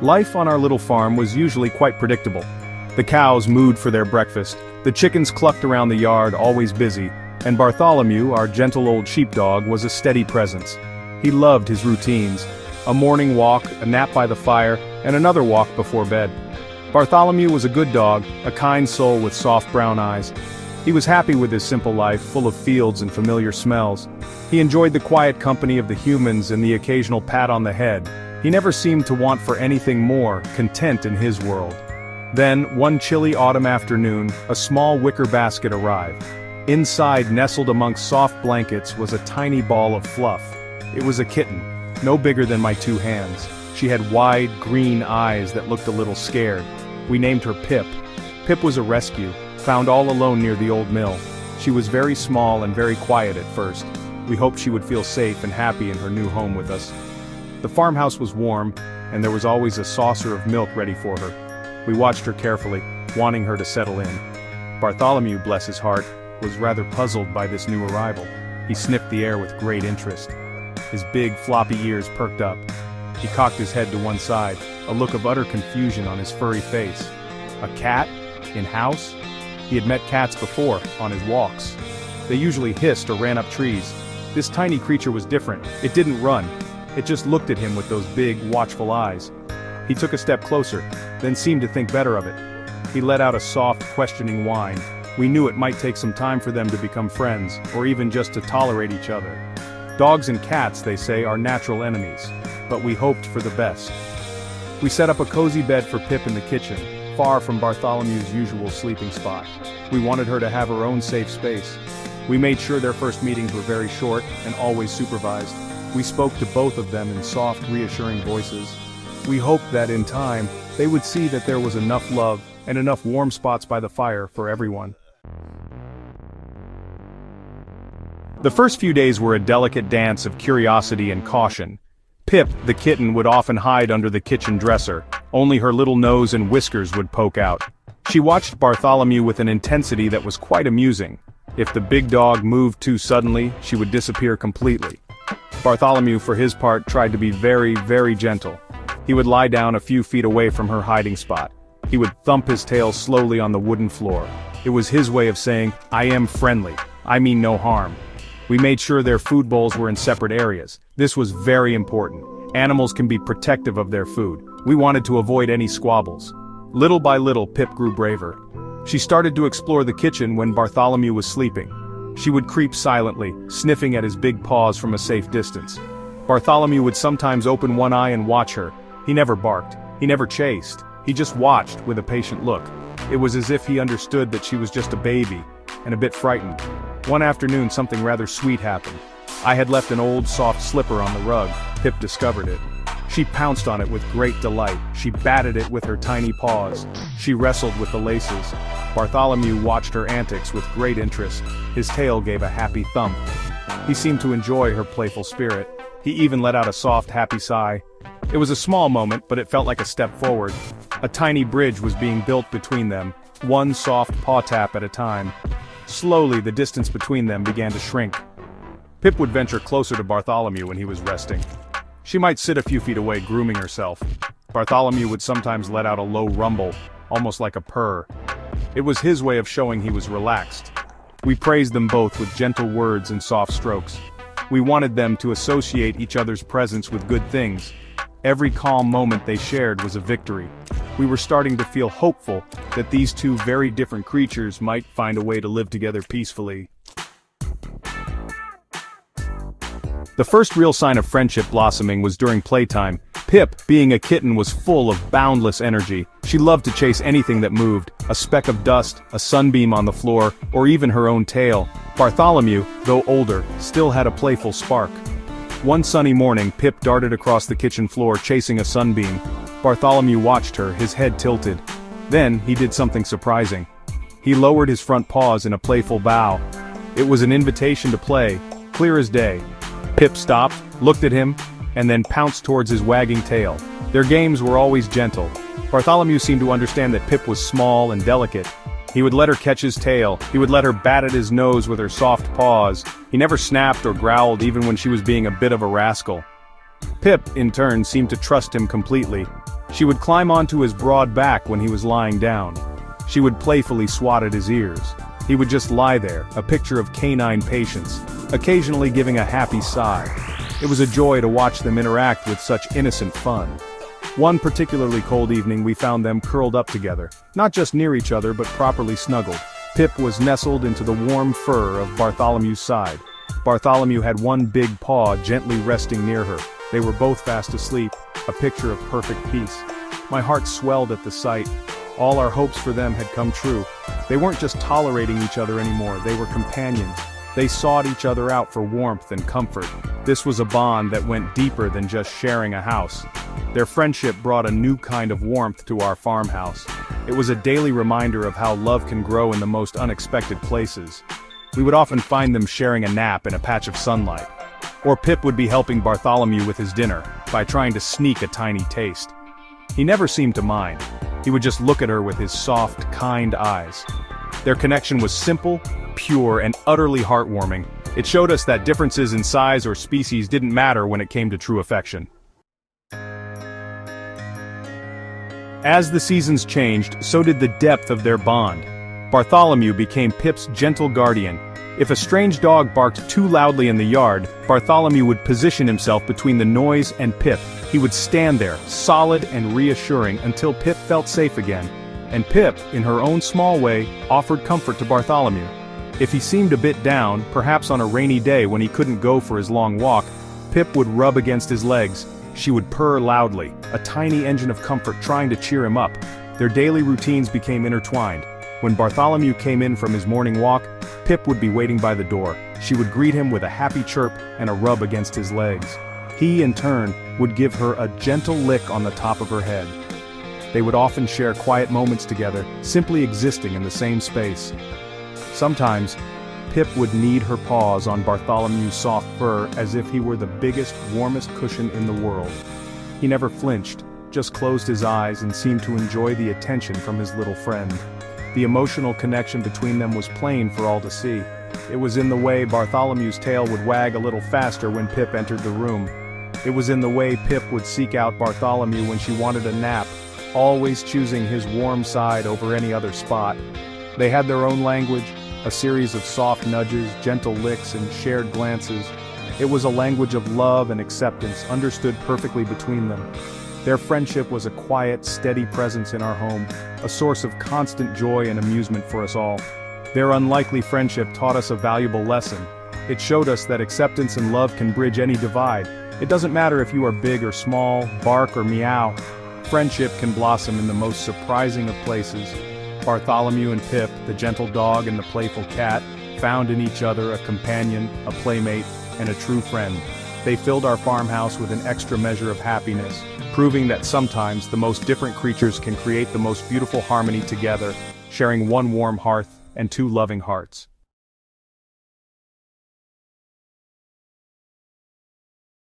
Life on our little farm was usually quite predictable. The cows mooed for their breakfast, the chickens clucked around the yard, always busy, and Bartholomew, our gentle old sheepdog, was a steady presence. He loved his routines: a morning walk, a nap by the fire, and another walk before bed. Bartholomew was a good dog, a kind soul with soft brown eyes. He was happy with his simple life, full of fields and familiar smells. He enjoyed the quiet company of the humans and the occasional pat on the head. He never seemed to want for anything more, content in his world. Then, one chilly autumn afternoon, a small wicker basket arrived. Inside, nestled amongst soft blankets, was a tiny ball of fluff. It was a kitten, no bigger than my 2 hands. She had wide, green eyes that looked a little scared. We named her Pip. Pip was a rescue, found all alone near the old mill. She was very small and very quiet at first. We hoped she would feel safe and happy in her new home with us. The farmhouse was warm, and there was always a saucer of milk ready for her. We watched her carefully, wanting her to settle in. Bartholomew, bless his heart, was rather puzzled by this new arrival. He sniffed the air with great interest. His big, floppy ears perked up. He cocked his head to one side, a look of utter confusion on his furry face. A cat? In-house? He had met cats before, on his walks. They usually hissed or ran up trees. This tiny creature was different. It didn't run. It just looked at him with those big, watchful eyes. He took a step closer, then seemed to think better of it. He let out a soft, questioning whine. We knew it might take some time for them to become friends, or even just to tolerate each other. Dogs and cats, they say, are natural enemies. But we hoped for the best. We set up a cozy bed for Pip in the kitchen, far from Bartholomew's usual sleeping spot. We wanted her to have her own safe space. We made sure their first meetings were very short and always supervised. We spoke to both of them in soft, reassuring voices. We hoped that in time, they would see that there was enough love and enough warm spots by the fire for everyone. The first few days were a delicate dance of curiosity and caution. Pip, the kitten, would often hide under the kitchen dresser. Only her little nose and whiskers would poke out. She watched Bartholomew with an intensity that was quite amusing. If the big dog moved too suddenly, she would disappear completely. Bartholomew, for his part, tried to be very, very gentle. He would lie down a few feet away from her hiding spot. He would thump his tail slowly on the wooden floor. It was his way of saying, "I am friendly. I mean no harm." We made sure their food bowls were in separate areas. This was very important. Animals can be protective of their food. We wanted to avoid any squabbles. Little by little, Pip grew braver. She started to explore the kitchen when Bartholomew was sleeping. She would creep silently, sniffing at his big paws from a safe distance. Bartholomew would sometimes open one eye and watch her. He never barked. He never chased. He just watched with a patient look. It was as if he understood that she was just a baby, and a bit frightened. One afternoon, something rather sweet happened. I had left an old soft slipper on the rug. Pip discovered it. She pounced on it with great delight. She batted it with her tiny paws. She wrestled with the laces. Bartholomew watched her antics with great interest. His tail gave a happy thump. He seemed to enjoy her playful spirit. He even let out a soft, happy sigh. It was a small moment, but it felt like a step forward. A tiny bridge was being built between them, one soft paw tap at a time. Slowly, the distance between them began to shrink. Pip would venture closer to Bartholomew when he was resting. She might sit a few feet away grooming herself. Bartholomew would sometimes let out a low rumble, almost like a purr. It was his way of showing he was relaxed. We praised them both with gentle words and soft strokes. We wanted them to associate each other's presence with good things. Every calm moment they shared was a victory. We were starting to feel hopeful that these two very different creatures might find a way to live together peacefully. The first real sign of friendship blossoming was during playtime. Pip, being a kitten, was full of boundless energy. She loved to chase anything that moved, a speck of dust, a sunbeam on the floor, or even her own tail. Bartholomew, though older, still had a playful spark. One sunny morning, Pip darted across the kitchen floor chasing a sunbeam. Bartholomew watched her, his head tilted. Then, he did something surprising. He lowered his front paws in a playful bow. It was an invitation to play, clear as day. Pip stopped, looked at him, and then pounced towards his wagging tail. Their games were always gentle. Bartholomew seemed to understand that Pip was small and delicate. He would let her catch his tail, he would let her bat at his nose with her soft paws. He never snapped or growled even when she was being a bit of a rascal. Pip, in turn, seemed to trust him completely. She would climb onto his broad back when he was lying down. She would playfully swat at his ears. He would just lie there, a picture of canine patience, occasionally giving a happy sigh. It was a joy to watch them interact with such innocent fun. One particularly cold evening we found them curled up together, not just near each other but properly snuggled. Pip was nestled into the warm fur of Bartholomew's side. Bartholomew had one big paw gently resting near her. They were both fast asleep, a picture of perfect peace. My heart swelled at the sight. All our hopes for them had come true. They weren't just tolerating each other anymore, they were companions. They sought each other out for warmth and comfort. This was a bond that went deeper than just sharing a house. Their friendship brought a new kind of warmth to our farmhouse. It was a daily reminder of how love can grow in the most unexpected places. We would often find them sharing a nap in a patch of sunlight. Or Pip would be helping Bartholomew with his dinner, by trying to sneak a tiny taste. He never seemed to mind. He would just look at her with his soft, kind eyes. Their connection was simple, pure, and utterly heartwarming. It showed us that differences in size or species didn't matter when it came to true affection. As the seasons changed, so did the depth of their bond. Bartholomew became Pip's gentle guardian. If a strange dog barked too loudly in the yard, Bartholomew would position himself between the noise and Pip. He would stand there, solid and reassuring, until Pip felt safe again. And Pip, in her own small way, offered comfort to Bartholomew. If he seemed a bit down, perhaps on a rainy day when he couldn't go for his long walk, Pip would rub against his legs. She would purr loudly, a tiny engine of comfort trying to cheer him up. Their daily routines became intertwined. When Bartholomew came in from his morning walk, Pip would be waiting by the door. She would greet him with a happy chirp and a rub against his legs. He, in turn, would give her a gentle lick on the top of her head. They would often share quiet moments together, simply existing in the same space. Sometimes, Pip would knead her paws on Bartholomew's soft fur as if he were the biggest, warmest cushion in the world. He never flinched, just closed his eyes and seemed to enjoy the attention from his little friend. The emotional connection between them was plain for all to see. It was in the way Bartholomew's tail would wag a little faster when Pip entered the room. It was in the way Pip would seek out Bartholomew when she wanted a nap, always choosing his warm side over any other spot. They had their own language, a series of soft nudges, gentle licks, and shared glances. It was a language of love and acceptance, understood perfectly between them. Their friendship was a quiet, steady presence in our home, a source of constant joy and amusement for us all. Their unlikely friendship taught us a valuable lesson. It showed us that acceptance and love can bridge any divide. It doesn't matter if you are big or small, bark or meow. Friendship can blossom in the most surprising of places. Bartholomew and Pip, the gentle dog and the playful cat, found in each other a companion, a playmate, and a true friend. They filled our farmhouse with an extra measure of happiness, proving that sometimes the most different creatures can create the most beautiful harmony together, sharing one warm hearth and two loving hearts.